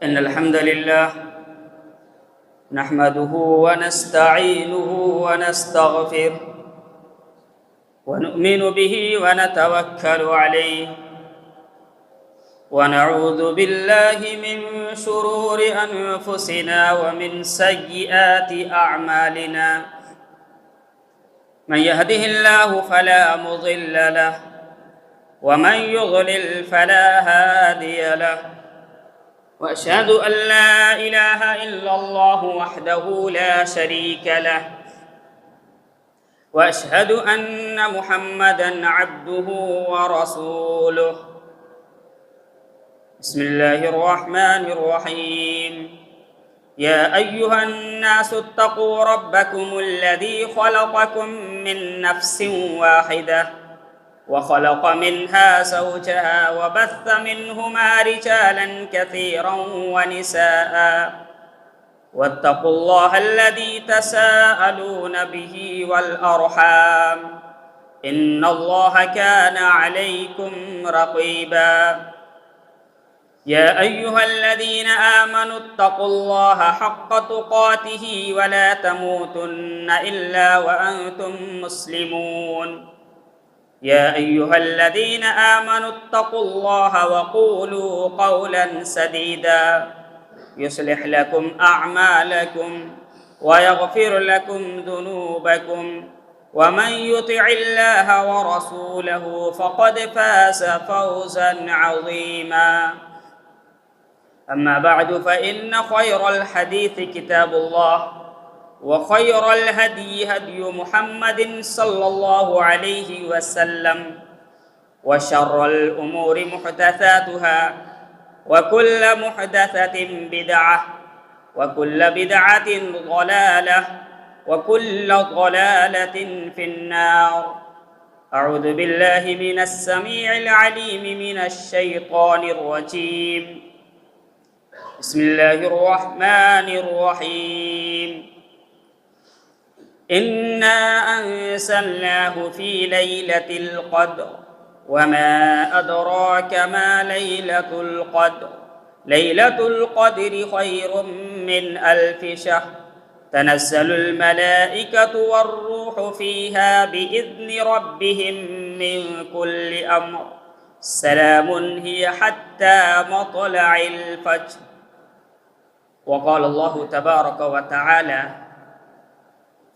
إن الحمد لله نحمده ونستعينه ونستغفره ونؤمن به ونتوكل عليه ونعوذ بالله من شرور أنفسنا ومن سيئات أعمالنا من يهده الله فلا مضل له ومن يضلل فلا هادي له وأشهد أن لا إله إلا الله وحده لا شريك له وأشهد أن محمدًا عبده ورسوله بسم الله الرحمن الرحيم يا أيها الناس اتقوا ربكم الذي خلقكم من نفس واحدة وخلق منها زوجها وبث منهما رجالا كثيرا ونساء واتقوا الله الذي تساءلون به والأرحام إن الله كان عليكم رقيبا يا أيها الذين آمنوا اتقوا الله حق تقاته ولا تموتن إلا وأنتم مسلمون يا أيها الذين آمنوا اتقوا الله وقولوا قولا سديدا يصلح لكم أعمالكم ويغفر لكم ذنوبكم ومن يطع الله ورسوله فقد فاز فوزا عظيما أما بعد فإن خير الحديث كتاب الله وخير الهدي هدي محمد صلى الله عليه وسلم وشر الأمور محدثاتها وكل محدثة بدعة وكل بدعة ضلالة وكل ضلالة في النار أعوذ بالله من السميع العليم من الشيطان الرجيم بسم الله الرحمن الرحيم إنا أنزلناه في ليلة القدر وما أدراك ما ليلة القدر ليلة القدر خير من 1000 شهر تنزل الملائكة والروح فيها بإذن ربهم من كل أمر سلام هي حتى مطلع الفجر وقال الله تبارك وتعالى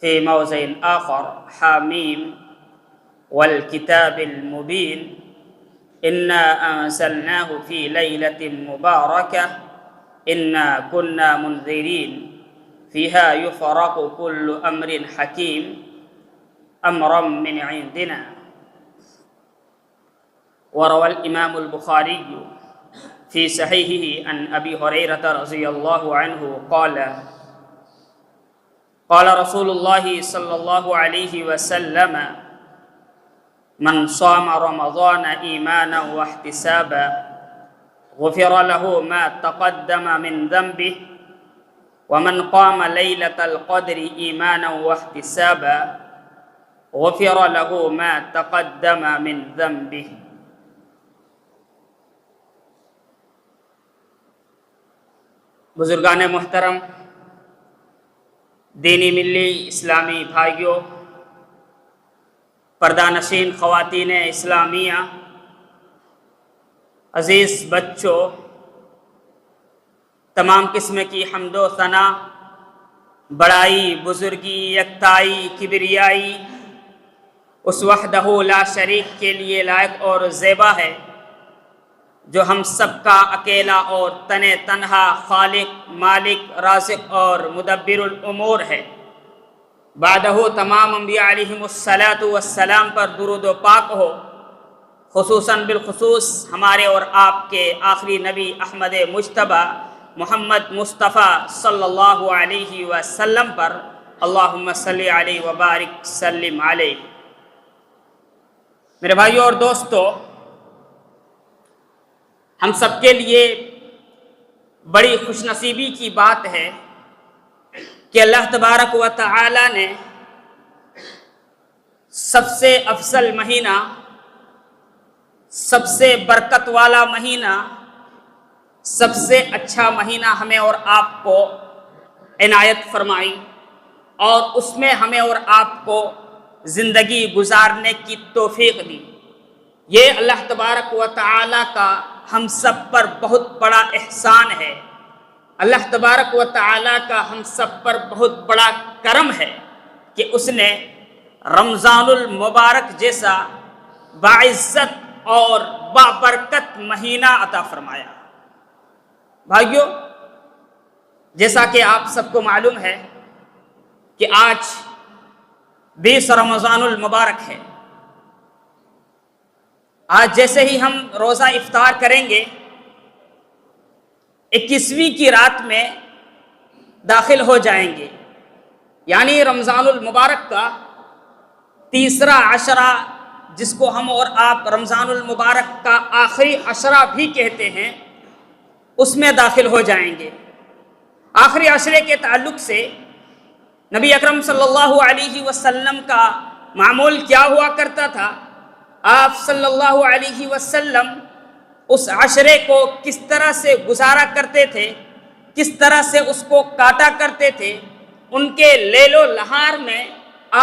في موضع آخر حاميم والكتاب المبين إنا أنزلناه في ليلة مباركة إنا كنا منذرين فيها يفرق كل أمر حكيم أمرا من عندنا وروى الإمام البخاري في صحيحه عن أبي هريرة رضي الله عنه قال رسول الله صلى الله عليه وسلم من صام رمضان إيمانا واحتسابا غفر له ما تقدم من ذنبه ومن قام ليلة القدر إيمانا واحتسابا غفر له ما تقدم من ذنبه بزرگان محترم، دینی ملی اسلامی بھائیوں، پردہ نشین خواتین اسلامیہ، عزیز بچوں، تمام قسم کی حمد و ثنا، بڑائی، بزرگی، یکتائی، کبریائی اس وحدہ لا شریک کے لیے لائق اور زیبا ہے جو ہم سب کا اکیلا اور تنہا خالق، مالک، رازق اور مدبر الامور ہے۔ بعدہ تمام انبیاء علیہم السلام پر درود و پاک ہو، خصوصاً بالخصوص ہمارے اور آپ کے آخری نبی احمد مجتبی محمد مصطفیٰ صلی اللہ علیہ وسلم پر، اللہم صلی علیہ وبارک سلم علیہ۔ میرے بھائیوں اور دوستو، ہم سب کے لیے بڑی خوش نصیبی کی بات ہے کہ اللہ تبارک و تعالی نے سب سے افضل مہینہ، سب سے برکت والا مہینہ، سب سے اچھا مہینہ ہمیں اور آپ کو عنایت فرمائی اور اس میں ہمیں اور آپ کو زندگی گزارنے کی توفیق دی۔ یہ اللہ تبارک و تعالیٰ کا ہم سب پر بہت بڑا احسان ہے، اللہ تبارک و تعالیٰ کا ہم سب پر بہت بڑا کرم ہے کہ اس نے رمضان المبارک جیسا باعزت اور بابرکت مہینہ عطا فرمایا۔ بھائیو، جیسا کہ آپ سب کو معلوم ہے کہ آج 20 رمضان المبارک ہے۔ آج جیسے ہی ہم روزہ افطار کریں گے 21ویں کی رات میں داخل ہو جائیں گے، یعنی رمضان المبارک کا تیسرا عشرہ، جس کو ہم اور آپ رمضان المبارک کا آخری عشرہ بھی کہتے ہیں، اس میں داخل ہو جائیں گے۔ آخری عشرے کے تعلق سے نبی اکرم صلی اللہ علیہ وسلم کا معمول کیا ہوا کرتا تھا؟ آپ صلی اللہ علیہ وسلم اس عشرے کو کس طرح سے گزارا کرتے تھے، کس طرح سے اس کو کاٹا کرتے تھے، ان کے لیل و نہار میں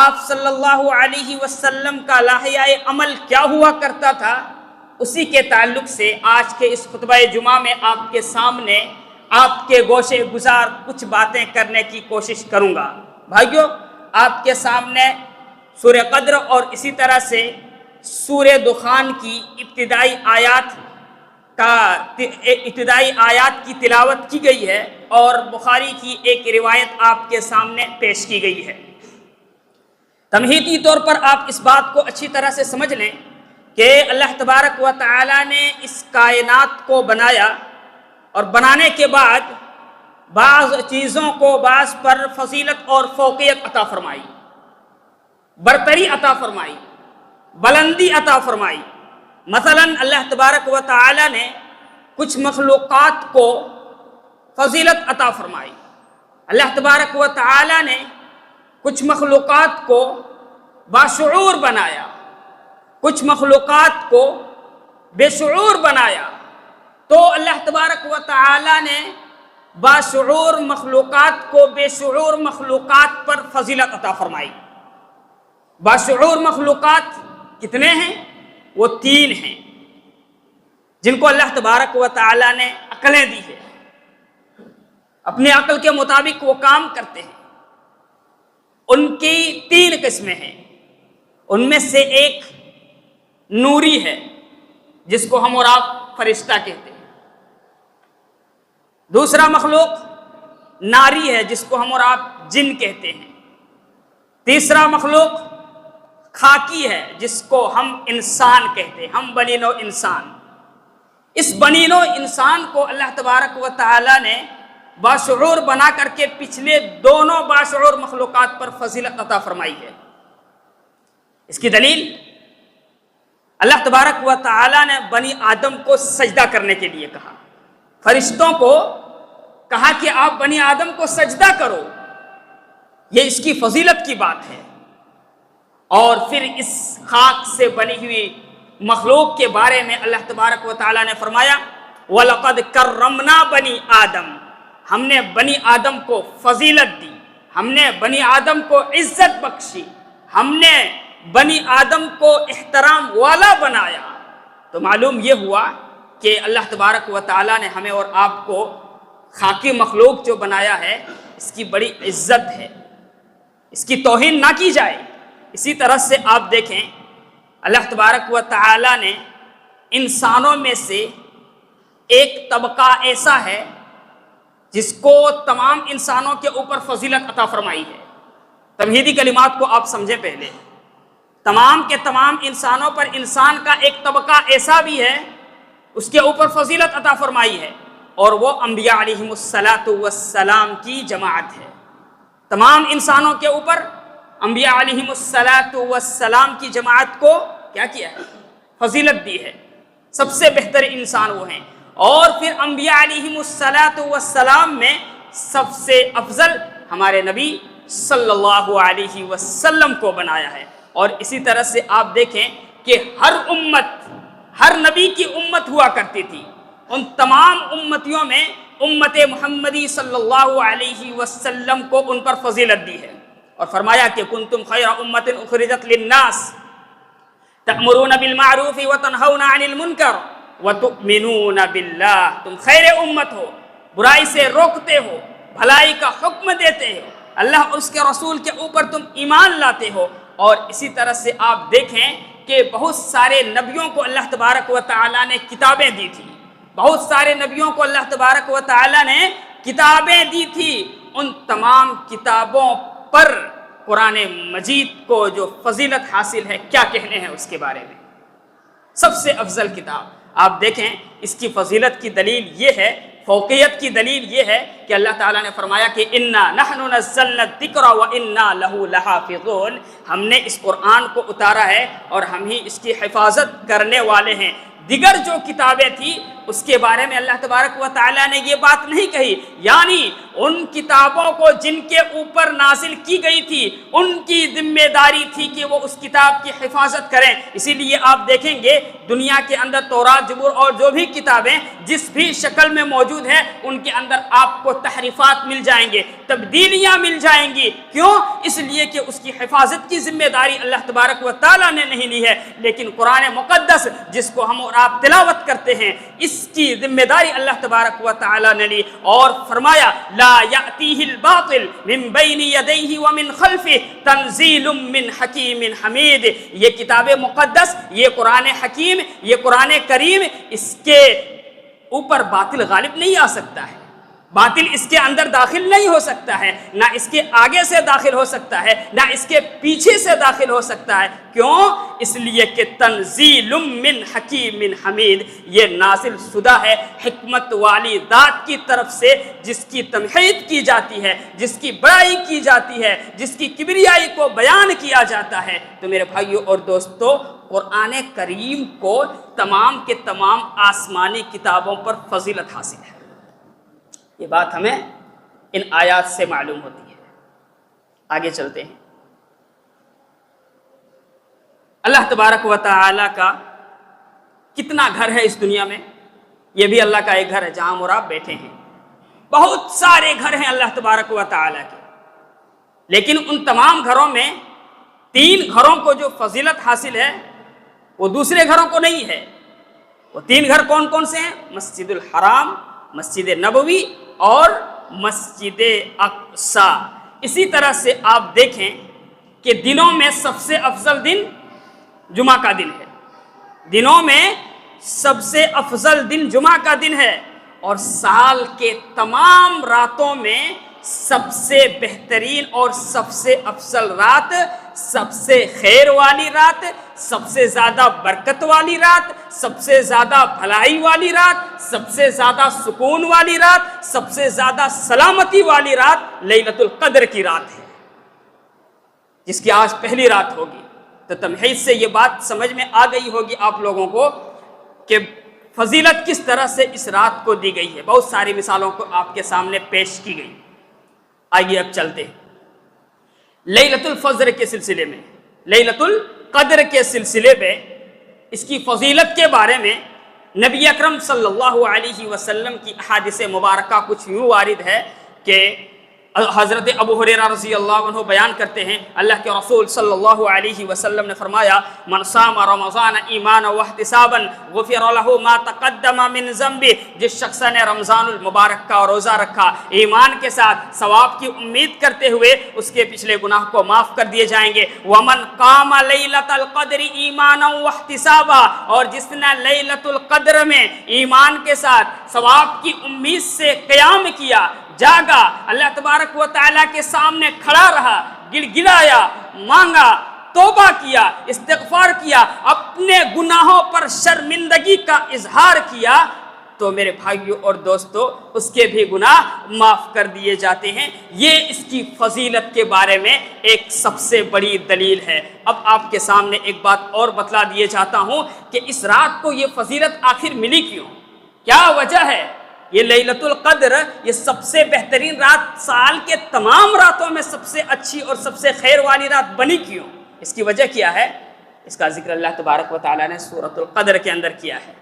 آپ صلی اللہ علیہ وسلم کا لائحہ عمل کیا ہوا کرتا تھا، اسی کے تعلق سے آج کے اس خطبہ جمعہ میں آپ کے سامنے آپ کے گوشے گزار کچھ باتیں کرنے کی کوشش کروں گا۔ بھائیو، آپ کے سامنے سورہ قدر اور اسی طرح سے سورہ دخان کی ابتدائی آیات کی تلاوت کی گئی ہے اور بخاری کی ایک روایت آپ کے سامنے پیش کی گئی ہے۔ تمہیدی طور پر آپ اس بات کو اچھی طرح سے سمجھ لیں کہ اللہ تبارک و تعالی نے اس کائنات کو بنایا اور بنانے کے بعد بعض چیزوں کو بعض پر فضیلت اور فوقیت عطا فرمائی، برتری عطا فرمائی، بلندی عطا فرمائی۔ مثلا اللہ تبارک و تعالی نے کچھ مخلوقات کو فضیلت عطا فرمائی، اللہ تبارک و تعالی نے کچھ مخلوقات کو باشعور بنایا، کچھ مخلوقات کو بے شعور بنایا۔ تو اللہ تبارک و تعالی نے باشعور مخلوقات کو بے شعور مخلوقات پر فضیلت عطا فرمائی۔ باشعور مخلوقات کتنے ہیں؟ وہ 3 ہیں، جن کو اللہ تبارک و تعالی نے عقلیں دی ہے، اپنے عقل کے مطابق وہ کام کرتے ہیں۔ ان کی 3 قسمیں ہیں، ان میں سے ایک نوری ہے جس کو ہم اور آپ فرشتہ کہتے ہیں، دوسرا مخلوق ناری ہے جس کو ہم اور آپ جن کہتے ہیں، تیسرا مخلوق خاکی ہے جس کو ہم انسان کہتے ہیں، ہم بنی نوع انسان۔ اس بنی نوع انسان کو اللہ تبارک و تعالی نے باشعور بنا کر کے پچھلے دونوں باشعور مخلوقات پر فضیلت عطا فرمائی ہے۔ اس کی دلیل اللہ تبارک و تعالی نے بنی آدم کو سجدہ کرنے کے لیے کہا، فرشتوں کو کہا کہ آپ بنی آدم کو سجدہ کرو، یہ اس کی فضیلت کی بات ہے۔ اور پھر اس خاک سے بنی ہوئی مخلوق کے بارے میں اللہ تبارک و تعالی نے فرمایا وَلَقَدْ كَرَّمْنَا بَنِي آدم، ہم نے بنی آدم کو فضیلت دی، ہم نے بنی آدم کو عزت بخشی، ہم نے بنی آدم کو احترام والا بنایا۔ تو معلوم یہ ہوا کہ اللہ تبارک و تعالی نے ہمیں اور آپ کو خاکی مخلوق جو بنایا ہے اس کی بڑی عزت ہے، اس کی توہین نہ کی جائے۔ اسی طرح سے آپ دیکھیں اللہ تبارک و تعالی نے انسانوں میں سے ایک طبقہ ایسا ہے جس کو تمام انسانوں کے اوپر فضیلت عطا فرمائی ہے۔ تمہیدی کلمات کو آپ سمجھیں پہلے، تمام کے تمام انسانوں پر انسان کا ایک طبقہ ایسا بھی ہے اس کے اوپر فضیلت عطا فرمائی ہے، اور وہ انبیاء علیہم السلام کی جماعت ہے۔ تمام انسانوں کے اوپر انبیاء علیہم السلام کی جماعت کو کیا کیا ہے؟ فضیلت دی ہے، سب سے بہتر انسان وہ ہیں۔ اور پھر انبیاء علیہم السلام میں سب سے افضل ہمارے نبی صلی اللہ علیہ وسلم کو بنایا ہے۔ اور اسی طرح سے آپ دیکھیں کہ ہر امت، ہر نبی کی امت ہوا کرتی تھی، ان تمام امتیوں میں امت محمدی صلی اللہ علیہ وسلم کو ان پر فضیلت دی ہے، اور فرمایا کہ کنتم خیر امت اخرجت للناس تأمرون بالمعروف وتنہون عن المنکر وتؤمنون باللہ، تم خیر امت ہو، برائی سے روکتے ہو، بھلائی کا حکم دیتے ہو، اللہ اور اس کے رسول کے اوپر تم ایمان لاتے ہو۔ اور اسی طرح سے آپ دیکھیں کہ بہت سارے نبیوں کو اللہ تبارک و تعالیٰ نے کتابیں دی تھی، بہت سارے نبیوں کو اللہ تبارک و تعالیٰ نے کتابیں دی تھی، ان تمام کتابوں پر قرآن مجید کو جو فضیلت حاصل ہے، کیا کہنے ہیں اس کے بارے میں؟ سب سے افضل کتاب آپ دیکھیں، اس کی فضیلت کی دلیل یہ ہے، فوقیت کی دلیل یہ ہے کہ اللہ تعالیٰ نے فرمایا کہ انا نحن نزلنا الذکر وانا لہ لحافظون، ہم نے اس قرآن کو اتارا ہے اور ہم ہی اس کی حفاظت کرنے والے ہیں۔ دیگر جو کتابیں تھیں اس کے بارے میں اللہ تبارک و تعالیٰ نے یہ بات نہیں کہی، یعنی ان کتابوں کو جن کے اوپر نازل کی گئی تھی ان کی ذمہ داری تھی کہ وہ اس کتاب کی حفاظت کریں۔ اسی لیے آپ دیکھیں گے دنیا کے اندر تورات، زبور اور جو بھی کتابیں جس بھی شکل میں موجود ہیں ان کے اندر آپ کو تحریفات مل جائیں گے، تبدیلیاں مل جائیں گی۔ کیوں؟ اس لیے کہ اس کی حفاظت کی ذمہ داری اللہ تبارک و تعالیٰ نے نہیں لی ہے، لیکن قرآن مقدس جس کو ہم اور آپ تلاوت کرتے ہیں اس کی ذمہ داری اللہ تبارک و تعالیٰ نے لی، اور فرمایا لا یأتیہ الباطل من بین یدیہ ومن خلفہ تنزیل من حکیم حمید۔ یہ کتاب مقدس، یہ قرآن حکیم، یہ قرآن کریم، اس کے اوپر باطل غالب نہیں آ سکتا ہے، باطل اس کے اندر داخل نہیں ہو سکتا ہے، نہ اس کے آگے سے داخل ہو سکتا ہے نہ اس کے پیچھے سے داخل ہو سکتا ہے۔ کیوں؟ اس لیے کہ تنزیل من حکیم حمید، یہ نازل شدہ ہے حکمت والی ذات کی طرف سے، جس کی تمجید کی جاتی ہے، جس کی بڑائی کی جاتی ہے، جس کی کبریائی کو بیان کیا جاتا ہے۔ تو میرے بھائیوں اور دوستو، قرآن کریم کو تمام کے تمام آسمانی کتابوں پر فضیلت حاصل ہے، یہ بات ہمیں ان آیات سے معلوم ہوتی ہے۔ آگے چلتے ہیں۔ اللہ تبارک و تعالی کا کتنا گھر ہے اس دنیا میں؟ یہ بھی اللہ کا ایک گھر ہے جہاں ہم اور آپ بیٹھے ہیں۔ بہت سارے گھر ہیں اللہ تبارک و تعالی کے، لیکن ان تمام گھروں میں 3 گھروں کو جو فضیلت حاصل ہے وہ دوسرے گھروں کو نہیں ہے۔ وہ 3 گھر کون کون سے ہیں؟ مسجد الحرام، مسجد نبوی اور مسجد اقصی۔ اسی طرح سے آپ دیکھیں کہ دنوں میں سب سے افضل دن جمعہ کا دن ہے، دنوں میں سب سے افضل دن جمعہ کا دن ہے، اور سال کے تمام راتوں میں سب سے بہترین اور سب سے افضل رات، سب سے خیر والی رات، سب سے زیادہ برکت والی رات، سب سے زیادہ بھلائی والی رات، سب سے زیادہ سکون والی رات، سب سے زیادہ سلامتی والی رات لیلۃ القدر کی رات ہے، جس کی آج پہلی رات ہوگی۔ تو تمہید سے یہ بات سمجھ میں آ گئی ہوگی آپ لوگوں کو کہ فضیلت کس طرح سے اس رات کو دی گئی ہے۔ بہت ساری مثالوں کو آپ کے سامنے پیش کی گئی۔ آئیے اب چلتے ہیں لیلۃ الفجر کے سلسلے میں، لیلۃ القدر کے سلسلے میں، اس کی فضیلت کے بارے میں نبی اکرم صلی اللہ علیہ وسلم کی احادیث مبارکہ کچھ یوں وارد ہے کہ حضرت ابو ہریرہ رضی اللہ عنہ بیان کرتے ہیں، اللہ کے رسول صلی اللہ علیہ وسلم نے فرمایا من صام رمضان ایمانا واحتسابا غفر له ما تقدم من ذنبه، جس شخص نے رمضان المبارک کا روزہ رکھا ایمان کے ساتھ ثواب کی امید کرتے ہوئے، اس کے پچھلے گناہ کو معاف کر دیے جائیں گے۔ ومن قام لیلۃ القدر ایمانا واحتسابا، اور جس نے لیلۃ القدر میں ایمان کے ساتھ ثواب کی امید سے قیام کیا، جاگا، اللہ تبارک و تعالیٰ کے سامنے کھڑا رہا، گڑ گڑایا، مانگا، توبہ کیا، استغفار کیا، اپنے گناہوں پر شرمندگی کا اظہار کیا، تو میرے بھائیوں اور دوستو اس کے بھی گناہ معاف کر دیے جاتے ہیں۔ یہ اس کی فضیلت کے بارے میں ایک سب سے بڑی دلیل ہے۔ اب آپ کے سامنے ایک بات اور بتلا دیے جاتا ہوں کہ اس رات کو یہ فضیلت آخر ملی کیوں، کیا وجہ ہے؟ یہ لیلۃ القدر، یہ سب سے بہترین رات، سال کے تمام راتوں میں سب سے اچھی اور سب سے خیر والی رات بنی کیوں؟ اس کی وجہ کیا ہے؟ اس کا ذکر اللہ تبارک و تعالیٰ نے سورۃ القدر کے اندر کیا ہے۔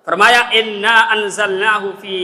فرمایا انا انزلناہ فی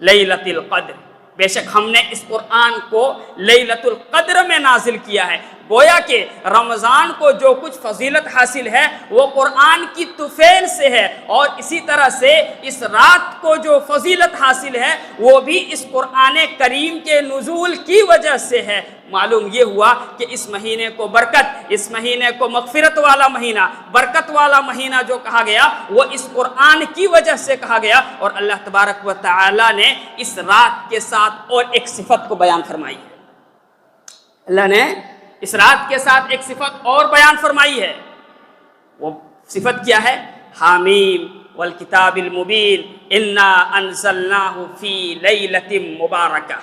لیلۃ القدر، بے شک ہم نے اس قرآن کو لیلۃ القدر میں نازل کیا ہے۔ گویا کہ رمضان کو جو کچھ فضیلت حاصل ہے وہ قرآن کی طفیل سے ہے، اور اسی طرح سے اس رات کو جو فضیلت حاصل ہے وہ بھی اس قرآن کریم کے نزول کی وجہ سے ہے۔ معلوم یہ ہوا کہ اس مہینے کو برکت، اس مہینے کو مغفرت والا مہینہ، برکت والا مہینہ جو کہا گیا وہ اس قرآن کی وجہ سے کہا گیا، اور اللہ تبارک و تعالی نے اس رات کے ساتھ اور ایک صفت کو بیان فرمائی ہے۔ اللہ نے اس رات کے ساتھ ایک صفت اور بیان فرمائی ہے، وہ صفت کیا ہے؟ حامیم والکتاب المبین انا انزلناہ فی لیلۃ مبارکہ،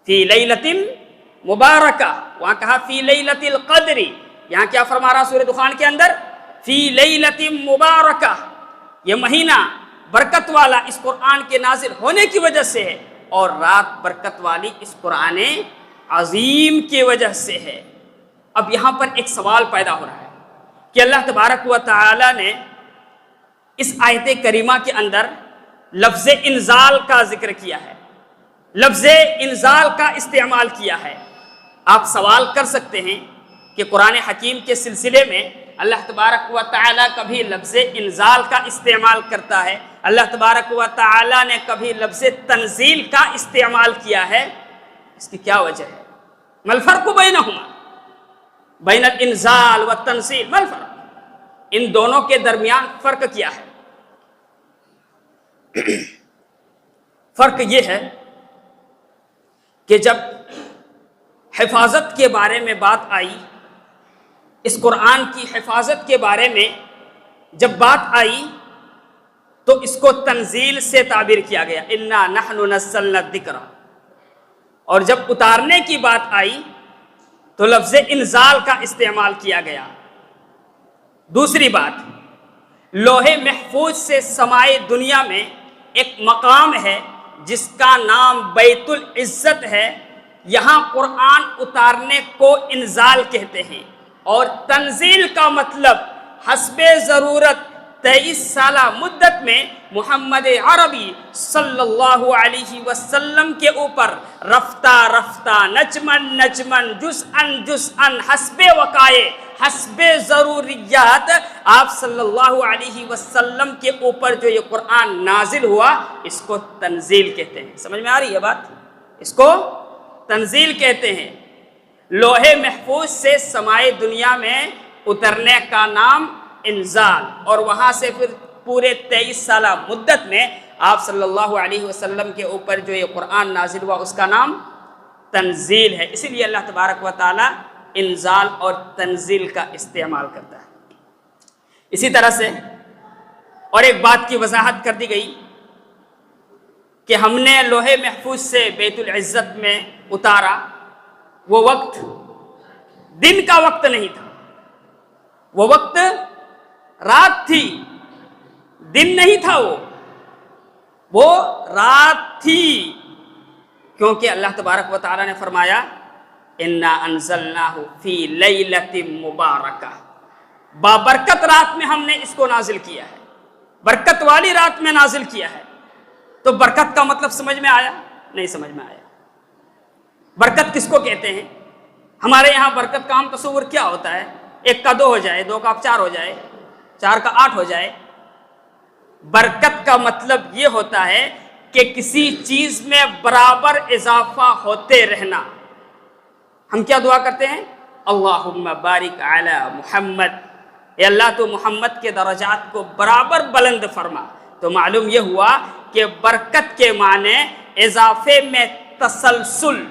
فی لیلۃ مبارکہ، وہاں کہا فی لیلۃ القدر، یہاں کیا فرما رہا سورہ دخان کے اندر؟ فی لیلۃ مبارکہ، یہ مہینہ برکت والا اس قرآن کے نازل ہونے کی وجہ سے ہے، اور رات برکت والی اس قرآن عظیم کی وجہ سے ہے۔ اب یہاں پر ایک سوال پیدا ہو رہا ہے کہ اللہ تبارک و تعالی نے اس آیت کریمہ کے اندر لفظ انزال کا ذکر کیا ہے، لفظ انزال کا استعمال کیا ہے۔ آپ سوال کر سکتے ہیں کہ قرآن حکیم کے سلسلے میں اللہ تبارک و تعالی کبھی لفظ انزال کا استعمال کرتا ہے، اللہ تبارک و تعالی نے کبھی لفظ تنزیل کا استعمال کیا ہے، اس کی کیا وجہ ہے؟ ما الفرق بینہما، بین الانزال والتنزیل، ما الفرق؟ ان دونوں کے درمیان فرق کیا ہے؟ فرق یہ ہے کہ جب حفاظت کے بارے میں بات آئی، اس قرآن کی حفاظت کے بارے میں جب بات آئی تو اس کو تنزیل سے تعبیر کیا گیا، انا نحن نزلنا الذکر، اور جب اتارنے کی بات آئی تو لفظ انزال کا استعمال کیا گیا۔ دوسری بات، لوح محفوظ سے سمائے دنیا میں ایک مقام ہے جس کا نام بیت العزت ہے، یہاں قرآن اتارنے کو انزال کہتے ہیں، اور تنزیل کا مطلب حسب ضرورت 23 سالہ مدت میں محمد عربی صلی اللہ علیہ وسلم کے اوپر رفتہ رفتہ نجمن نجمن جزءاً جزءاً حسب وقائع حسب ضروریات آپ صلی اللہ علیہ وسلم کے اوپر جو یہ قرآن نازل ہوا، اس کو تنزیل کہتے ہیں۔ سمجھ میں آ رہی ہے بات؟ اس کو تنزیل کہتے ہیں۔ لوح محفوظ سے سمائے دنیا میں اترنے کا نام انزال، اور وہاں سے پھر پورے 23 سالہ مدت میں آپ صلی اللہ علیہ وسلم کے اوپر جو یہ قرآن نازل ہوا اس کا نام تنزیل ہے۔ اسی لیے اللہ تبارک و تعالی انزال اور تنزیل کا استعمال کرتا ہے۔ اسی طرح سے اور ایک بات کی وضاحت کر دی گئی کہ ہم نے لوح محفوظ سے بیت العزت میں اتارا، وہ وقت دن کا وقت نہیں تھا، وہ وقت رات تھی، دن نہیں تھا، وہ رات تھی، کیونکہ اللہ تبارک و تعالی نے فرمایا انا انزلناہ فی لیلۃ مبارکہ، بابرکت رات میں ہم نے اس کو نازل کیا ہے، برکت والی رات میں نازل کیا ہے۔ تو برکت کا مطلب سمجھ میں آیا؟ نہیں سمجھ میں آیا۔ برکت کس کو کہتے ہیں؟ ہمارے یہاں برکت کا عام تصور کیا ہوتا ہے؟ 1 کا 2 ہو جائے، 2 کا 4 ہو جائے، 4 کا 8 ہو جائے۔ برکت کا مطلب یہ ہوتا ہے کہ کسی چیز میں برابر اضافہ ہوتے رہنا۔ ہم کیا دعا کرتے ہیں؟ اللہم بارک علی محمد، اے اللہ تو محمد کے درجات کو برابر بلند فرما۔ تو معلوم یہ ہوا کہ برکت کے معنی اضافے میں تسلسل،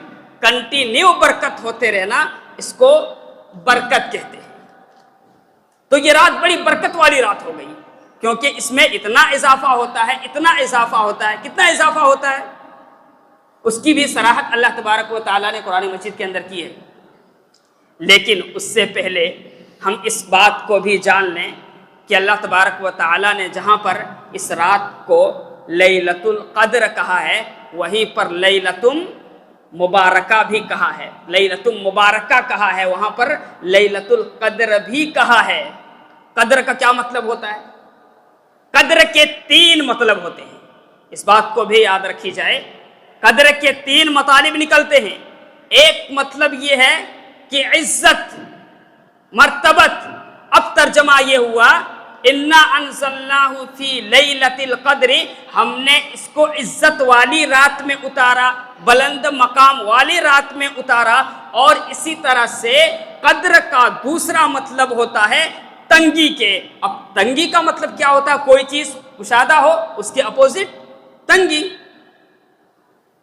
کنٹینیو برکت ہوتے رہنا، اس کو برکت کہتے ہیں۔ تو یہ رات بڑی برکت والی رات ہو گئی، کیونکہ اس میں اتنا اضافہ ہوتا ہے، اتنا اضافہ ہوتا ہے۔ کتنا اضافہ ہوتا ہے اس کی بھی صراحت اللہ تبارک و تعالیٰ نے قرآن مجید کے اندر کی ہے۔ لیکن اس سے پہلے ہم اس بات کو بھی جان لیں کہ اللہ تبارک و تعالیٰ نے جہاں پر اس رات کو لیلۃ القدر کہا ہے، وہیں پر لیلۃ مبارکہ بھی کہا ہے، لیلۃ مبارکہ کہا ہے، وہاں پر لیلۃ القدر بھی کہا ہے۔ قدر کا کیا مطلب ہوتا ہے؟ قدر کے 3 مطلب ہوتے ہیں، اس بات کو بھی یاد رکھی جائے۔ قدر کے 3 مطالب نکلتے ہیں۔ ایک مطلب یہ ہے کہ عزت، مرتبت۔ اب ترجمہ یہ ہوا انا انزلناہ فی لیلۃ القدر، ہم نے اس کو عزت والی رات میں اتارا، بلند مقام والی رات میں اتارا۔ اور اسی طرح سے قدر کا دوسرا مطلب ہوتا ہے تنگی کے۔ اب تنگی کا مطلب کیا ہوتا ہے؟ کوئی چیز کشادہ ہو، اس کے اپوزٹ تنگی،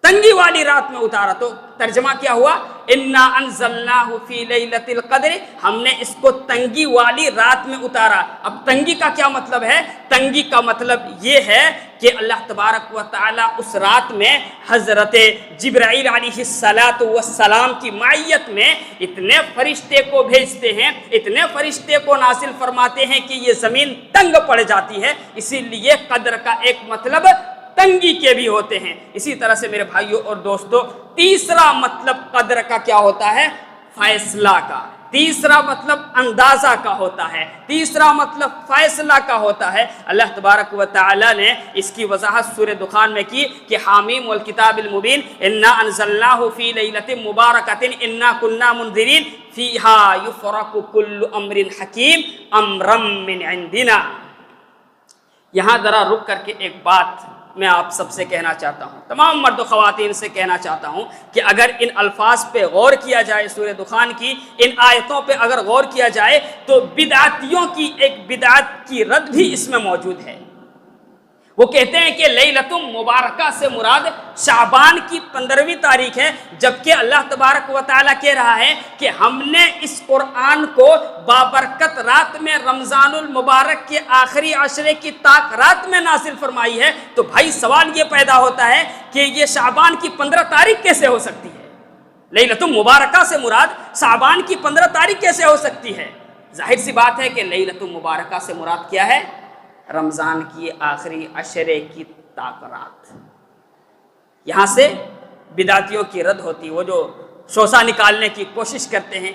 تنگی والی رات میں اتارا۔ تو ترجمہ کیا ہوا؟ انا انزلناہ فی لیلۃ القدر، ہم نے اس کو تنگی والی رات میں اتارا۔ اب تنگی کا کیا مطلب ہے؟ تنگی کا مطلب یہ ہے کہ اللہ تبارک و تعالی اس رات میں حضرت جبرائیل علیہ السلام کی معیت میں اتنے فرشتے کو بھیجتے ہیں، اتنے فرشتے کو نازل فرماتے ہیں کہ یہ زمین تنگ پڑ جاتی ہے۔ اسی لیے قدر کا ایک مطلب تنگی کے بھی ہوتے ہیں۔ اسی طرح سے میرے بھائیوں اور دوستوں، تیسرا مطلب قدر کا کیا ہوتا ہے؟ فیصلہ کا۔ تیسرا مطلب اندازہ کا ہوتا ہے، تیسرا مطلب فیصلہ کا ہوتا ہے۔ اللہ تبارک و تعالی نے اس کی وضاحت سورہ دخان میں کی کہ حامیم والکتاب المبین انا انزلناہ فی لیلۃ مبارکۃ انا کنا منذرین فیہا یفرق کل امر حکیم امرا من عندنا۔ یہاں ذرا رک کر کے ایک بات میں آپ سب سے کہنا چاہتا ہوں، تمام مرد و خواتین سے کہنا چاہتا ہوں کہ اگر ان الفاظ پہ غور کیا جائے، سورہ دخان کی ان آیتوں پہ اگر غور کیا جائے تو بدعتیوں کی ایک بدعت کی رد بھی اس میں موجود ہے۔ وہ کہتے ہیں کہ لیلۃ مبارکہ سے مراد شعبان کی 15ویں تاریخ ہے، جبکہ اللہ تبارک و تعالیٰ کہہ رہا ہے کہ ہم نے اس قرآن کو بابرکت رات میں رمضان المبارک کے آخری عشرے کی طاق رات میں نازل فرمائی ہے۔ تو بھائی سوال یہ پیدا ہوتا ہے کہ یہ شعبان کی 15 تاریخ کیسے ہو سکتی ہے؟ لیلۃ مبارکہ سے مراد شعبان کی 15 تاریخ کیسے ہو سکتی ہے؟ ظاہر سی بات ہے کہ لیلۃ مبارکہ سے مراد کیا ہے؟ رمضان کی آخری عشرے کی طاق رات۔ یہاں سے بدعتیوں کی رد ہوتی، وہ جو شوشہ نکالنے کی کوشش کرتے ہیں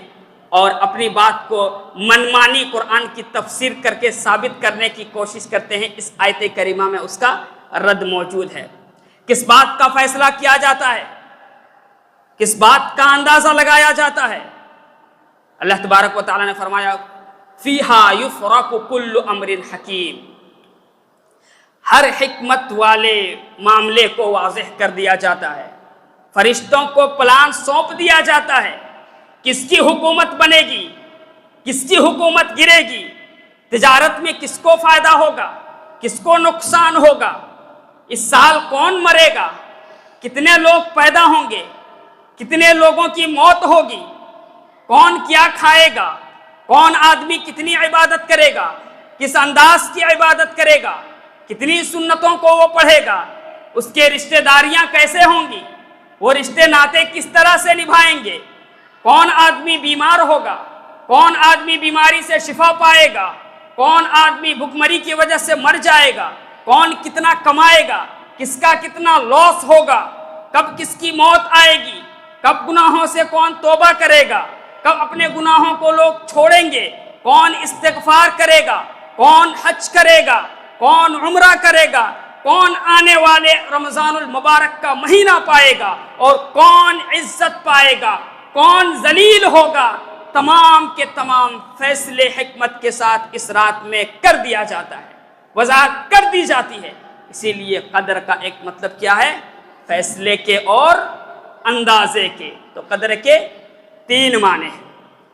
اور اپنی بات کو منمانی قرآن کی تفسیر کر کے ثابت کرنے کی کوشش کرتے ہیں، اس آیت کریمہ میں اس کا رد موجود ہے۔ کس بات کا فیصلہ کیا جاتا ہے؟ کس بات کا اندازہ لگایا جاتا ہے؟ اللہ تبارک و تعالیٰ نے فرمایا فیہا یفرق کل امر حکیم، ہر حکمت والے معاملے کو واضح کر دیا جاتا ہے، فرشتوں کو پلان سونپ دیا جاتا ہے، کس کی حکومت بنے گی، کس کی حکومت گرے گی، تجارت میں کس کو فائدہ ہوگا، کس کو نقصان ہوگا، اس سال کون مرے گا، کتنے لوگ پیدا ہوں گے، کتنے لوگوں کی موت ہوگی، کون کیا کھائے گا، کون آدمی کتنی عبادت کرے گا، کس انداز کی عبادت کرے گا، کتنی سنتوں کو وہ پڑھے گا، اس کے رشتہ داریاں کیسے ہوں گی، وہ رشتے ناطے کس طرح سے نبھائیں گے، کون آدمی بیمار ہوگا، کون آدمی بیماری سے شفا پائے گا، کون آدمی بھوک کی وجہ سے مر جائے گا، کون کتنا کمائے گا، کس کا کتنا لاس ہوگا، کب کس کی موت آئے گی، کب گناہوں سے کون توبہ کرے گا، کب اپنے گناہوں کو لوگ چھوڑیں گے، کون استغفار کرے گا، کون حج کرے گا، کون عمرہ کرے گا، کون آنے والے رمضان المبارک کا مہینہ پائے گا، اور کون عزت پائے گا، کون ذلیل ہوگا، تمام کے تمام فیصلے حکمت کے ساتھ اس رات میں کر دیا جاتا ہے، وضاحت کر دی جاتی ہے۔ اسی لیے قدر کا ایک مطلب کیا ہے؟ فیصلے کے اور اندازے کے۔ تو قدر کے 3 معنی ہیں،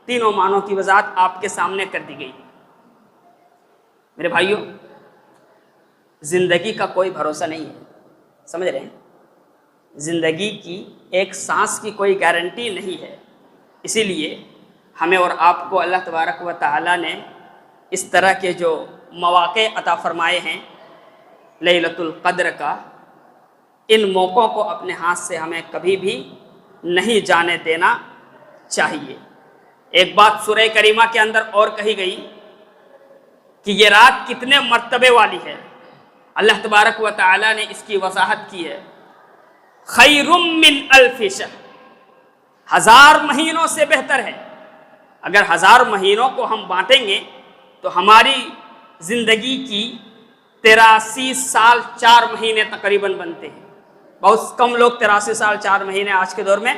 تینوں معنوں کی وضاحت آپ کے سامنے کر دی گئی۔ میرے بھائیوں، زندگی کا کوئی بھروسہ نہیں ہے، سمجھ رہے ہیں؟ زندگی کی ایک سانس کی کوئی گارنٹی نہیں ہے۔ اسی لیے ہمیں اور آپ کو اللہ تبارک و تعالیٰ نے اس طرح کے جو مواقع عطا فرمائے ہیں لیلۃ القدر کا، ان موقعوں کو اپنے ہاتھ سے ہمیں کبھی بھی نہیں جانے دینا چاہیے۔ ایک بات سورہ کریمہ کے اندر اور کہی گئی کہ یہ رات کتنے مرتبے والی ہے، اللہ تبارک و تعالیٰ نے اس کی وضاحت کی ہے، خیر من الف شہر، 1000 مہینوں سے بہتر ہے۔ اگر 1000 مہینوں کو ہم بانٹیں گے تو ہماری زندگی کی 83 سال 4 مہینے تقریباً بنتے ہیں. بہت کم لوگ 83 سال 4 مہینے آج کے دور میں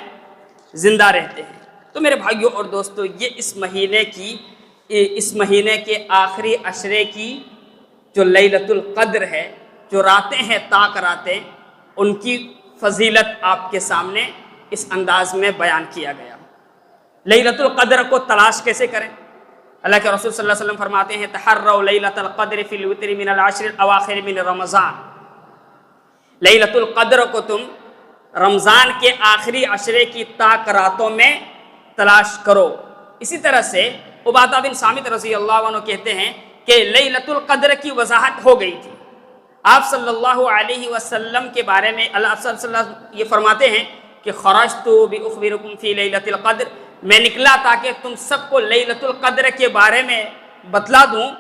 زندہ رہتے ہیں. تو میرے بھائیوں اور دوستو، یہ اس مہینے کے آخری عشرے کی جو لیلۃ القدر ہے، جو راتیں ہیں طاق راتیں، ان کی فضیلت آپ کے سامنے اس انداز میں بیان کیا گیا. لیلۃ القدر کو تلاش کیسے کریں؟ اللہ کے رسول صلی اللہ علیہ وسلم فرماتے ہیں تحروا لیلۃ القدر فی الوتر من العشر الاواخر من رمضان. لیلۃ القدر کو تم رمضان کے آخری عشرے کی طاق راتوں میں تلاش کرو. اسی طرح سے عبادہ بن صامت رضی اللہ عنہ کہتے ہیں کہ لیلۃ القدر کی وضاحت ہو گئی تھی. آپ صلی اللہ علیہ وسلم کے بارے میں اللہ صلی اللہ علیہ وسلم یہ فرماتے ہیں کہ خرجت باخبرکم فی لیلۃ القدر، میں نکلا تاکہ تم سب کو لیلۃ القدر کے بارے میں بتلا دوں،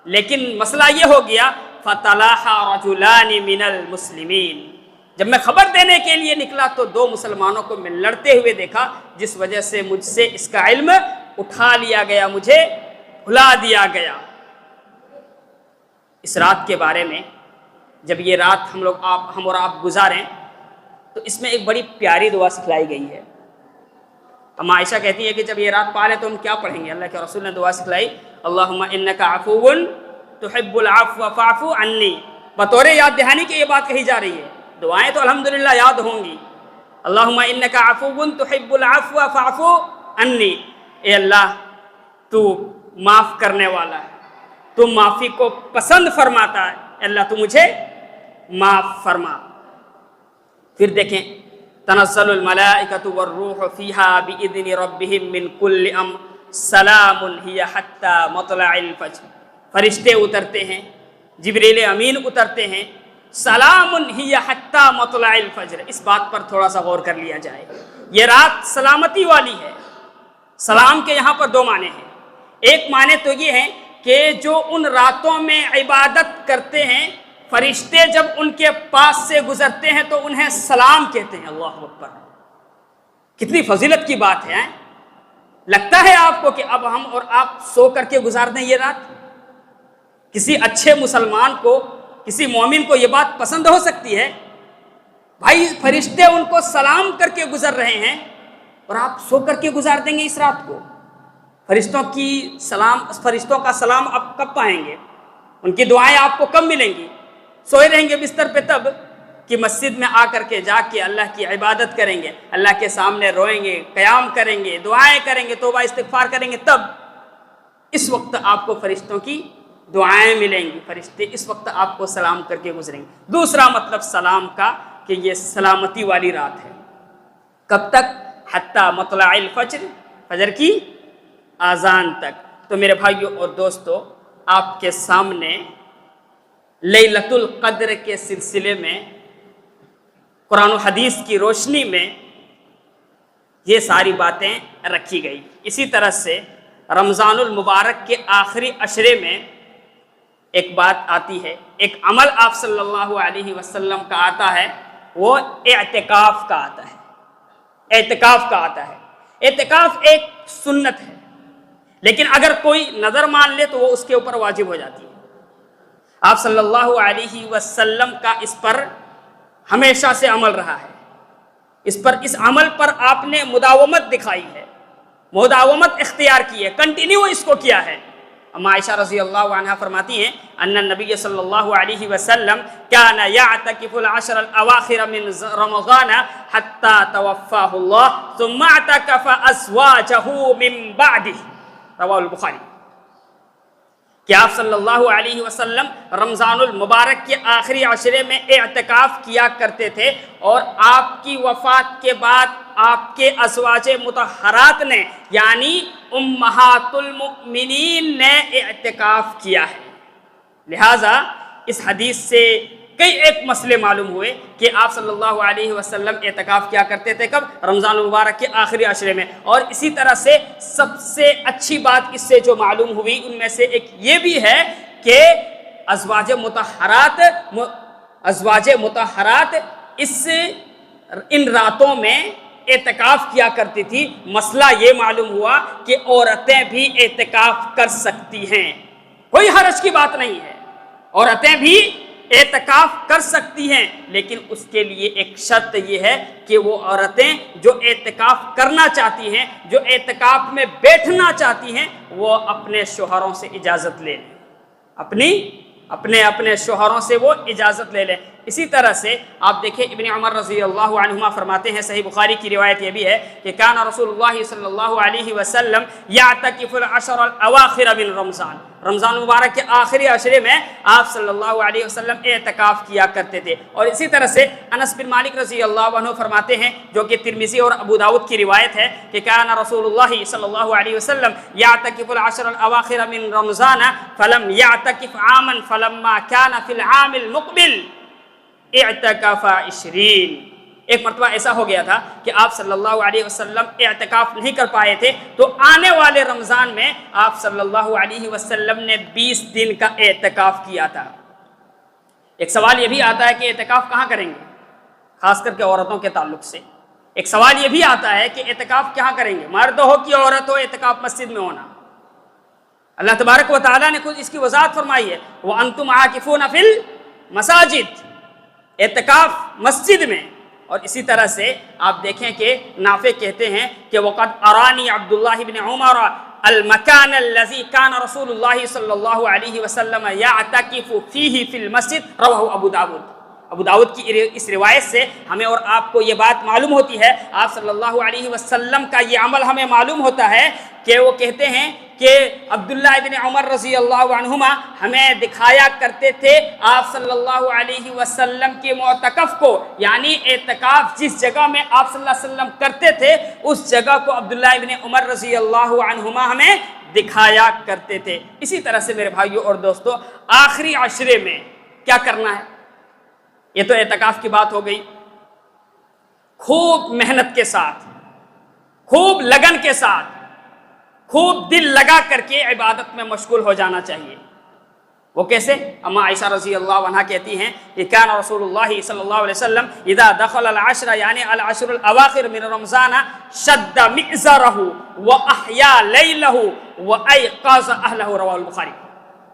لیکن مسئلہ یہ ہو گیا فتلاحى رجلان من المسلمین، جب میں خبر دینے کے لیے نکلا تو 2 مسلمانوں کو میں لڑتے ہوئے دیکھا، جس وجہ سے مجھ سے اس کا علم اٹھا لیا گیا، مجھے بھلا دیا گیا. اس رات کے بارے میں جب یہ رات ہم اور آپ گزاریں تو اس میں ایک بڑی پیاری دعا سکھلائی گئی ہے. اما عائشہ کہتی ہے کہ جب یہ رات پالے تو ہم کیا پڑھیں گے؟ اللہ کے رسول نے دعا سکھلائی اللہم انک عفو تحب العفو فاعف عنی. بطور یاد دہانی کی یہ بات کہی جا رہی ہے. دعائیں تو الحمدللہ یاد ہوں گی. اللہم انک عفو تحب العفو فاعف عنی، اے اللہ تو معاف کرنے والا ہے، تو معافی کو پسند فرماتا ہے، اللہ تو مجھے معاف فرما. پھر دیکھیں تنزل الملائکۃ والروح فیہا باذن ربہم من کل امر سلام ہی حتی مطلع الفجر. فرشتے اترتے ہیں، جبریل امین اترتے ہیں، سلام ہی حتی مطلع الفجر. اس بات پر تھوڑا سا غور کر لیا جائے. یہ رات سلامتی والی ہے. سلام کے یہاں پر 2 معنی ہیں. ایک معنی تو یہ ہے کہ جو ان راتوں میں عبادت کرتے ہیں، فرشتے جب ان کے پاس سے گزرتے ہیں تو انہیں سلام کہتے ہیں. اللہ اکبر، کتنی فضیلت کی بات ہے. لگتا ہے آپ کو کہ اب ہم اور آپ سو کر کے گزار دیں یہ رات؟ کسی اچھے مسلمان کو، کسی مومن کو یہ بات پسند ہو سکتی ہے؟ بھائی فرشتے ان کو سلام کر کے گزر رہے ہیں اور آپ سو کر کے گزار دیں گے اس رات کو. فرشتوں کا سلام آپ کب پائیں گے؟ ان کی دعائیں آپ کو کب ملیں گی؟ سوئے رہیں گے بستر پہ تب کہ مسجد میں آ کر کے جا کے اللہ کی عبادت کریں گے، اللہ کے سامنے روئیں گے، قیام کریں گے، دعائیں کریں گے، توبہ استغفار کریں گے، تب اس وقت آپ کو فرشتوں کی دعائیں ملیں گی. فرشتے اس وقت آپ کو سلام کر کے گزریں گے. دوسرا مطلب سلام کا کہ یہ سلامتی والی رات ہے. کب تک؟ حتی مطلع الفجر، فجر کی آذان تک. تو میرے بھائیوں اور دوستو، آپ کے سامنے لیلۃ القدر کے سلسلے میں قرآن و حدیث کی روشنی میں یہ ساری باتیں رکھی گئی. اسی طرح سے رمضان المبارک کے آخری عشرے میں ایک بات آتی ہے، ایک عمل آپ صلی اللہ علیہ وسلم کا آتا ہے، وہ اعتکاف کا آتا ہے. اعتکاف کا آتا ہے. اعتکاف ایک سنت ہے، لیکن اگر کوئی نظر مان لے تو وہ اس کے اوپر واجب ہو جاتی ہے. آپ صلی اللہ علیہ وسلم کا اس پر ہمیشہ سے عمل رہا ہے. اس عمل پر آپ نے مداومت دکھائی ہے، مداومت اختیار کی ہے، کنٹینیو اس کو کیا ہے. اما عائشہ رضی اللہ عنہا فرماتی ہیں ان النبی صلی اللہ علیہ وسلم کان یعتکف العشر الاواخر من رمضان حتی توفاہ اللہ ثم اعتکف ازواجہ من بعدہ. رواہ البخاری. کہ آپ صلی اللہ علیہ وسلم رمضان المبارک کے آخری عشرے میں اعتکاف کیا کرتے تھے، اور آپ کی وفات کے بعد آپ کے ازواج مطہرات نے یعنی امہات المؤمنین نے اعتکاف کیا ہے. لہٰذا اس حدیث سے کئی ایک مسئلے معلوم ہوئے کہ آپ صلی اللہ علیہ وسلم اعتکاف کیا کرتے تھے. کب؟ رمضان المبارک کے آخری عشرے میں. اور اسی طرح سے سب سے اچھی بات اس سے جو معلوم ہوئی ان میں سے ایک یہ بھی ہے کہ ازواج مطہرات ان راتوں میں اعتکاف کیا کرتی تھی. مسئلہ یہ معلوم ہوا کہ عورتیں بھی اعتکاف کر سکتی ہیں، کوئی حرج کی بات نہیں ہے. عورتیں بھی اعتکاف کر سکتی ہیں، لیکن اس کے لیے ایک شرط یہ ہے کہ وہ عورتیں جو اعتکاف کرنا چاہتی ہیں، جو اعتکاف میں بیٹھنا چاہتی ہیں، وہ اپنے شوہروں سے اجازت لے لیں، اپنے شوہروں سے وہ اجازت لے لیں۔ اسی طرح سے آپ دیکھیں ابن عمر رضی اللہ عنہما فرماتے ہیں، صحیح بخاری کی روایت یہ بھی ہے کہ کان رسول اللہ صلی اللہ علیہ وسلم یعتکف العشر الاواخر من رمضان، رمضان مبارک کے آخری عشرے میں آپ صلی اللہ علیہ وسلم اعتکاف کیا کرتے تھے۔ اور اسی طرح سے انس بن مالک رضی اللہ عنہ فرماتے ہیں، جو کہ ترمذی اور ابو داؤد کی روایت ہے، کہ کان رسول اللہ صلی اللہ علیہ وسلم یعتکف العشر الاواخر من رمضان فلم یعتکف عاما فلما كان في العام المقبل اعتکف 20۔ ایک مرتبہ ایسا ہو گیا تھا کہ آپ صلی اللہ علیہ وسلم اعتکاف نہیں کر پائے تھے، تو آنے والے رمضان میں آپ صلی اللہ علیہ وسلم نے 20 دن کا اعتکاف کیا تھا۔ ایک سوال یہ بھی آتا ہے کہ اعتکاف کہاں کریں گے، خاص کر کے عورتوں کے تعلق سے ایک سوال یہ بھی آتا ہے کہ اعتکاف کہاں کریں گے، مرد ہو کہ عورت ہو، اعتکاف مسجد میں ہونا۔ اللہ تبارک و تعالیٰ نے خود اس کی وضاحت فرمائی ہے، وَأَنْتُمْ عَاكِفُونَ فِي الْمَسَاجِدِ، اعتکاف مسجد میں۔ اور اسی طرح سے آپ دیکھیں کہ نافع کہتے ہیں کہ وقد ارانی عبداللہ بن عمر المکان الذی کان رسول اللہ صلی اللہ علیہ وسلم یعتکف فیہ فی المسجد، رواہ ابو داود۔ ابو داود کی اس روایت سے ہمیں اور آپ کو یہ بات معلوم ہوتی ہے، آپ صلی اللہ علیہ وسلم کا یہ عمل ہمیں معلوم ہوتا ہے کہ وہ کہتے ہیں کہ عبداللہ ابن عمر رضی اللہ عنہما ہمیں دکھایا کرتے تھے آپ صلی اللہ علیہ وسلم کے معتکف کو، یعنی اعتکاف جس جگہ میں آپ صلی اللہ علیہ وسلم کرتے تھے اس جگہ کو عبداللہ ابن عمر رضی اللہ عنہما ہمیں دکھایا کرتے تھے۔ اسی طرح سے میرے بھائیوں اور دوستوں، آخری عشرے میں کیا کرنا ہے، یہ تو اعتکاف کی بات ہو گئی۔ خوب محنت کے ساتھ، خوب لگن کے ساتھ، خوب دل لگا کر کے عبادت میں مشغول ہو جانا چاہیے۔ وہ کیسے؟ اما عائشہ رضی اللہ عنہا کہتی ہیں کہ کان رسول اللہ صلی اللہ علیہ وسلم اذا دخل العشر، یعنی العشر الاواخر من رمضان، شد مئزرہ واحیا لیلہ وایقظ اہلہ، رواہ البخاری۔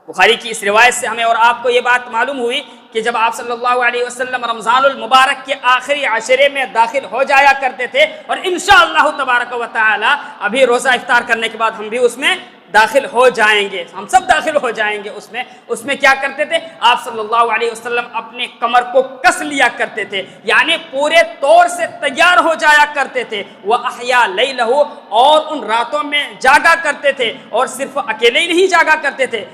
بخاری کی اس روایت سے ہمیں اور آپ کو یہ بات معلوم ہوئی کہ جب آپ صلی اللہ علیہ وسلم رمضان المبارک کے آخری عشرے میں داخل ہو جایا کرتے تھے، اور انشاءاللہ تبارک و تعالی ابھی روزہ افطار کرنے کے بعد ہم بھی اس میں داخل ہو جائیں گے، ہم سب داخل ہو جائیں گے اس میں کیا کرتے تھے، آپ صلی اللہ علیہ وسلم اپنے کمر کو کس لیا کرتے تھے، یعنی پورے طور سے تیار ہو جایا کرتے تھے، وَأَحْيَا لَيْلَهُ، اور ان راتوں میں جاگا کرتے تھے، اور صرف اکیلے ہی نہیں جاگا کرتے تھے،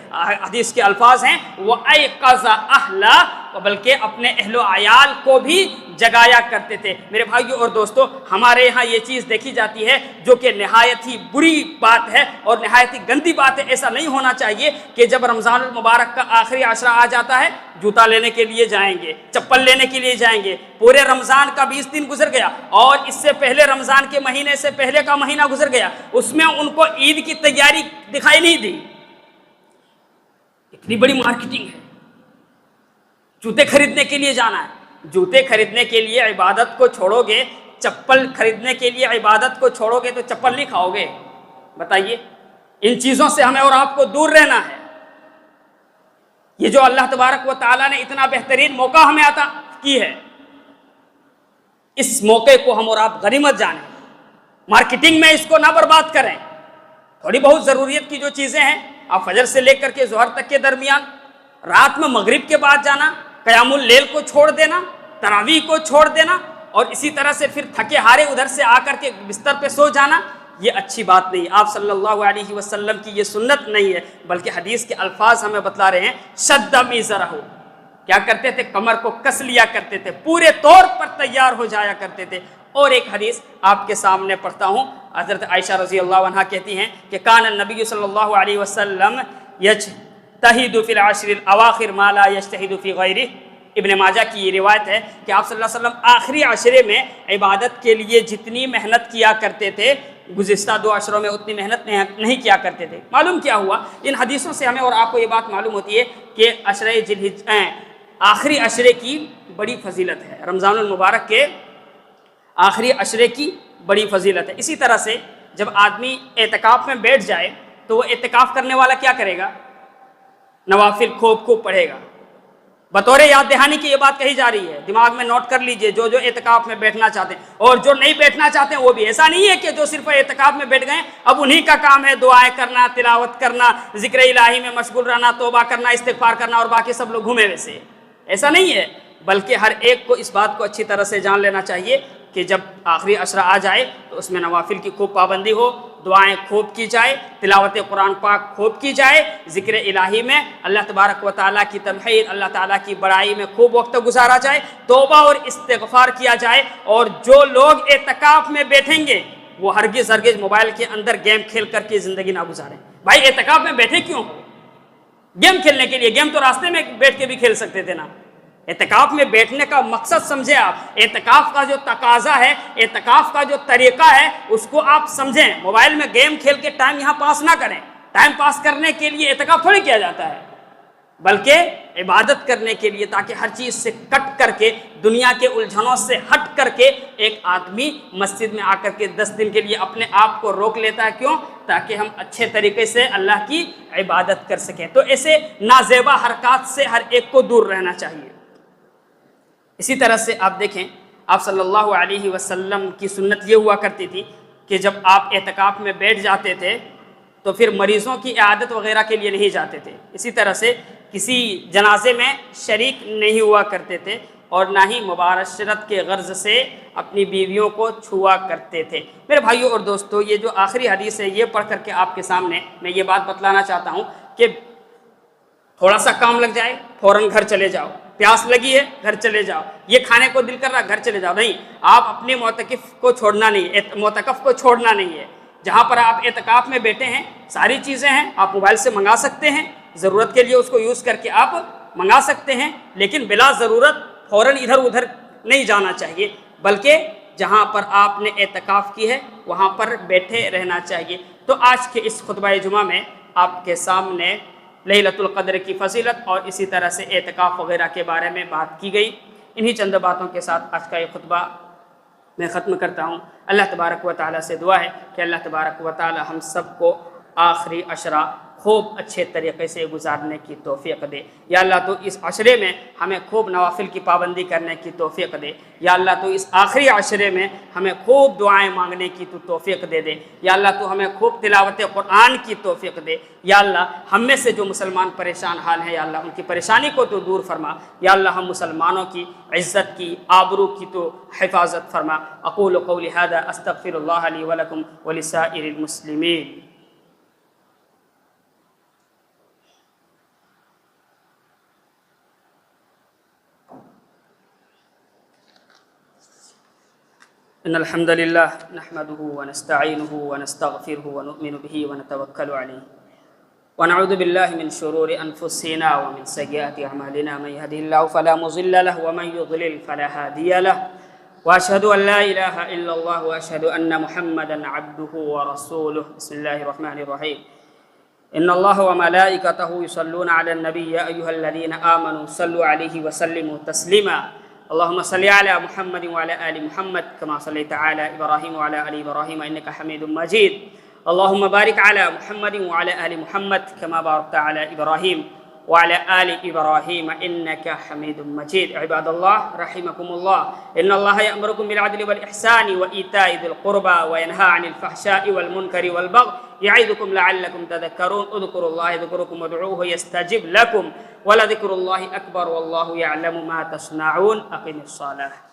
حدیث کے الفاظ ہیں وَأَيْقَظَ أَهْلَهُ، بلکہ اپنے اہل و عیال کو بھی جگایا کرتے تھے۔ میرے بھائیوں اور دوستوں، ہمارے یہاں یہ چیز دیکھی جاتی ہے جو کہ نہایت ہی بری بات ہے اور نہایت ہی گندی بات ہے۔ ایسا نہیں ہونا چاہیے کہ جب رمضان المبارک کا آخری عشرہ آ جاتا ہے جوتا لینے کے لیے جائیں گے، چپل لینے کے لیے جائیں گے، پورے رمضان کا 20 دن گزر گیا اور اس سے پہلے رمضان کے مہینے سے پہلے کا مہینہ گزر گیا، اس میں ان کو عید کی تیاری دکھائی نہیں دی۔ اتنی بڑی مارکیٹنگ ہے، جوتے خریدنے کے لیے جانا ہے، جوتے خریدنے کے لیے عبادت کو چھوڑو گے، چپل خریدنے کے لیے عبادت کو چھوڑو گے تو چپل نہیں کھاؤ گے؟ بتائیے، ان چیزوں سے ہمیں اور آپ کو دور رہنا ہے۔ یہ جو اللہ تبارک و تعالیٰ نے اتنا بہترین موقع ہمیں عطا کی ہے، اس موقع کو ہم اور آپ غنیمت جانیں، مارکیٹنگ میں اس کو نہ برباد کریں۔ تھوڑی بہت ضروریت کی جو چیزیں ہیں، آپ فجر سے لے کر کے ظہر تک کے درمیان، رات میں مغرب کے بعد جانا، قیام اللیل کو چھوڑ دینا، تراویح کو چھوڑ دینا، اور اسی طرح سے پھر تھکے ہارے ادھر سے آ کر کے بستر پہ سو جانا، یہ اچھی بات نہیں، آپ صلی اللہ علیہ وسلم کی یہ سنت نہیں ہے، بلکہ حدیث کے الفاظ ہمیں بتلا رہے ہیں، شد مئزرہ، کیا کرتے تھے، کمر کو کس لیا کرتے تھے، پورے طور پر تیار ہو جایا کرتے تھے۔ اور ایک حدیث آپ کے سامنے پڑھتا ہوں، حضرت عائشہ رضی اللہ عنہا کہتی ہیں کہ کان النبی صلی اللہ علیہ وسلم یجتہد فی العشر الاواخر ما لا یجتہد فی غیرہ، ابن ماجہ کی یہ روایت ہے کہ آپ صلی اللہ علیہ وسلم آخری عشرے میں عبادت کے لیے جتنی محنت کیا کرتے تھے گزشتہ 2 عشروں میں اتنی محنت نہیں کیا کرتے تھے۔ معلوم کیا ہوا، ان حدیثوں سے ہمیں اور آپ کو یہ بات معلوم ہوتی ہے کہ عشرہ ذوالحجہ، آخری عشرے کی بڑی فضیلت ہے، رمضان المبارک کے آخری عشرے کی بڑی فضیلت ہے۔ اسی طرح سے جب آدمی اعتکاف میں بیٹھ جائے تو وہ اعتکاف کرنے والا کیا کرے گا، نوافل خوب پڑھے گا، بطور یاد دہانی کی یہ بات کہی جا رہی ہے، دماغ میں نوٹ کر لیجئے جو جو اعتکاف میں بیٹھنا چاہتے ہیں، اور جو نہیں بیٹھنا چاہتے ہیں وہ بھی۔ ایسا نہیں ہے کہ جو صرف اعتکاف میں بیٹھ گئے اب انہی کا کام ہے دعائیں کرنا، تلاوت کرنا، ذکر الہی میں مشغول رہنا، توبہ کرنا، استغفار کرنا، اور باقی سب لوگ گھومے ویسے۔ ایسا نہیں ہے، بلکہ ہر ایک کو اس بات کو اچھی طرح سے جان لینا چاہیے کہ جب آخری عشرہ آ جائے تو اس میں نوافل کی خوب پابندی ہو، دعائیں خوب کی جائے، تلاوت قرآن پاک خوب کی جائے، ذکر الہی میں اللہ تبارک و تعالیٰ کی تمحید، اللہ تعالیٰ کی بڑائی میں خوب وقت گزارا جائے، توبہ اور استغفار کیا جائے۔ اور جو لوگ اعتکاف میں بیٹھیں گے وہ ہرگز موبائل کے اندر گیم کھیل کر کے زندگی نہ گزاریں۔ بھائی اعتکاف میں بیٹھے کیوں؟ گیم کھیلنے کے لیے؟ گیم تو راستے میں بیٹھ کے بھی کھیل سکتے تھے نا۔ اعتکاف میں بیٹھنے کا مقصد سمجھیں آپ، اعتکاف کا جو تقاضا ہے، اعتکاف کا جو طریقہ ہے اس کو آپ سمجھیں۔ موبائل میں گیم کھیل کے ٹائم یہاں پاس نہ کریں۔ ٹائم پاس کرنے کے لیے اعتکاف تھوڑی کیا جاتا ہے، بلکہ عبادت کرنے کے لیے، تاکہ ہر چیز سے کٹ کر کے، دنیا کے الجھنوں سے ہٹ کر کے ایک آدمی مسجد میں آ کر کے 10 دن کے لیے اپنے آپ کو روک لیتا ہے۔ کیوں؟ تاکہ ہم اچھے طریقے سے اللہ کی عبادت کر سکیں۔ تو ایسے نازیبا حرکات سے ہر ایک کو دور رہنا چاہیے۔ اسی طرح سے آپ دیکھیں، آپ صلی اللہ علیہ وسلم کی سنت یہ ہوا کرتی تھی کہ جب آپ اعتکاف میں بیٹھ جاتے تھے تو پھر مریضوں کی عیادت وغیرہ کے لیے نہیں جاتے تھے، اسی طرح سے کسی جنازے میں شریک نہیں ہوا کرتے تھے، اور نہ ہی مباشرت کے غرض سے اپنی بیویوں کو چھوا کرتے تھے۔ میرے بھائیوں اور دوستو، یہ جو آخری حدیث ہے یہ پڑھ کر کے آپ کے سامنے میں یہ بات بتلانا چاہتا ہوں کہ تھوڑا سا کام لگ جائے فوراً گھر چلے جاؤ، پیاس لگی ہے گھر چلے جاؤ، یہ کھانے کو دل کر رہا گھر چلے جاؤ، نہیں، آپ اپنے معتکف کو چھوڑنا نہیں ہے۔ جہاں پر آپ اعتکاف میں بیٹھے ہیں ساری چیزیں ہیں، آپ موبائل سے منگا سکتے ہیں، ضرورت کے لیے اس کو یوز کر کے آپ منگا سکتے ہیں، لیکن بلا ضرورت فوراً ادھر ادھر نہیں جانا چاہیے، بلکہ جہاں پر آپ نے اعتکاف کی ہے وہاں پر بیٹھے رہنا چاہیے۔ تو آج کے اس خطبہ جمعہ میں آپ کے سامنے لیلۃ القدر کی فضیلت اور اسی طرح سے اعتکاف وغیرہ کے بارے میں بات کی گئی۔ انہی چند باتوں کے ساتھ آج کا یہ خطبہ میں ختم کرتا ہوں۔ اللہ تبارک و تعالیٰ سے دعا ہے کہ اللہ تبارک و تعالیٰ ہم سب کو آخری عشرہ خوب اچھے طریقے سے گزارنے کی توفیق دے۔ یا اللہ تو اس عشرے میں ہمیں خوب نوافل کی پابندی کرنے کی توفیق دے۔ یا اللہ تو اس آخری عشرے میں ہمیں خوب دعائیں مانگنے کی تو توفیق دے دے۔ یا اللہ تو ہمیں خوب تلاوت قرآن کی توفیق دے۔ یا اللہ ہم میں سے جو مسلمان پریشان حال ہیں یا اللہ ان کی پریشانی کو تو دور فرما۔ یا اللہ ہم مسلمانوں کی عزت کی، آبرو کی تو حفاظت فرما۔ اقول قولی ھذا استغفر اللہ لی ولکم ولسائر المسلمین۔ ان الحمد لله نحمده ونستعينه ونستغفره ونؤمن به ونتوكل عليه ونعوذ بالله من شرور انفسنا ومن سيئات اعمالنا، من يهده الله فلا مضل له ومن يضلل فلا هادي له، واشهد ان لا اله الا الله واشهد ان محمدا عبده ورسوله۔ بسم الله الرحمن الرحيم۔ ان الله وملائكته يصلون على النبي يا ايها الذين امنوا صلوا عليه وسلموا تسليما۔ اللهم صل على محمد وعلى آل محمد كما صليت على إبراهيم وعلى آل إبراهيم إنك حميد مجيد۔ اللهم بارك على محمد وعلى آل محمد كما باركت على إبراهيم وعلى آل إبراهيم إنك حميد مجيد۔ عباد الله رحمكم الله، إن الله يأمركم بالعدل والإحسان وإيتاء ذي القربى وينهى عن الفحشاء والمنكر والبغي يعظكم لعلكم تذكرون۔ اذكروا الله يذكركم وادعوه يستجب لكم ولذكر الله أكبر والله يعلم ما تصنعون۔ أقم الصلاة۔